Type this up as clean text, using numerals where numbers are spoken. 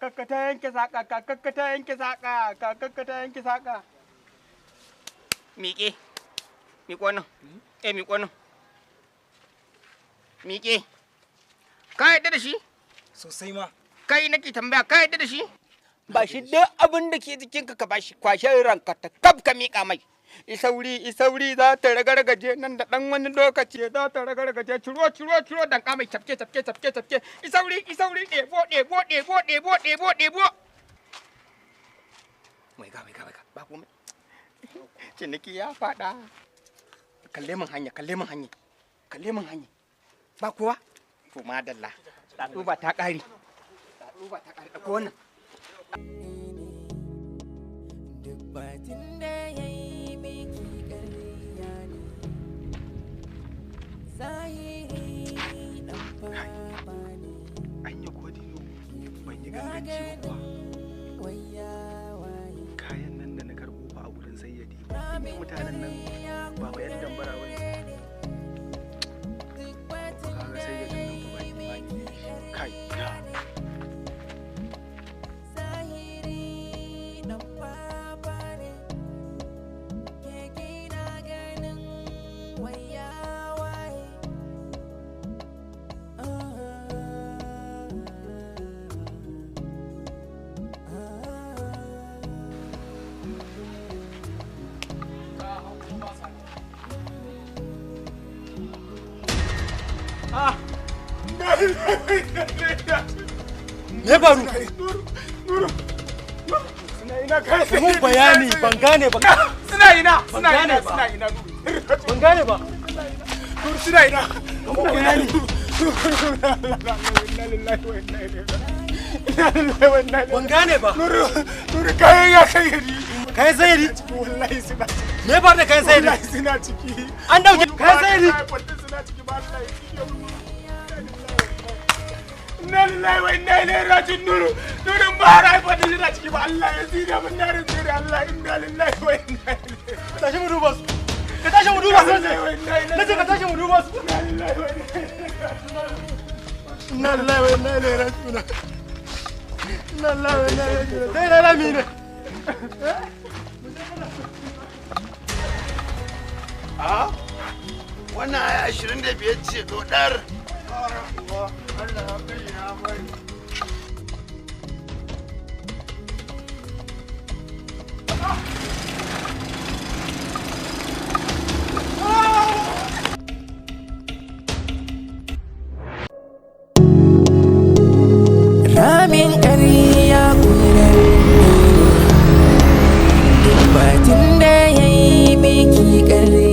Kakka ta yanke saƙa, kakka ta yanke saƙa, kakka ta yanke saƙa. Miƙe, miƙo nan, miƙo nan. Miƙe. Ka yadda da shi? Sosai ma. Kai nake tambaya, ka yadda da shi? Ba shi duk abin da ke jikinka ka bashi, kwashe ranka ta kaf ka miƙa mai. Isauri za ta ragargaje nan da ɗan wani lokaci za ta ragargaje ciro danka mai tafke. Isauri ɗebo. Mai ga ba komai. Ciniki ya faɗa. Kalle min hanya. Ba kowa? To madalla. Ɗaɗuba ta ƙare. Ɗauko wannan. Duk batin da ya yi miki ƙarya ne, zahiri ɗan fama ne. An yi godiyo ban yi ganganci ba kuwa. Kayan nan da na karɓo ba a wurin sayyadi ba. Mutanen nan ba ba 'yan dambara ba ne. Kaga sayyadin nan ba imani ne. Kai ya. Me faru? Mun bayani ban gane ba. Suna ina. Ban gane ba. Suna ina. Mun bayani. Ban gane ba. Nuru kayan ya kai yari. Kayan sayari? Wallahi suna. Me faru da kayan sayari? Wallahi suna ciki. An dauke kayan sayari. Suna ciki ba Allah ya ciki. Inna lillahi wa inna ilaihi raji'un. Nuru ba rayuwa da suna ciki ba Allah ya tsira mun na rinse da Allah inna lillahi wa inna ilaihi. Tashi mu duba su. Ka tashi mu duba su. Nace ka tashi mu duba su. Inna lillahi wa inna ilaihi raji'un. Inna lillahi wa inna ilaihi raji'un. Dai da lami ne. Wannan aya 25 ce dodar. Ramin ƙarya ƙurar batin da ya yi miki ƙarya.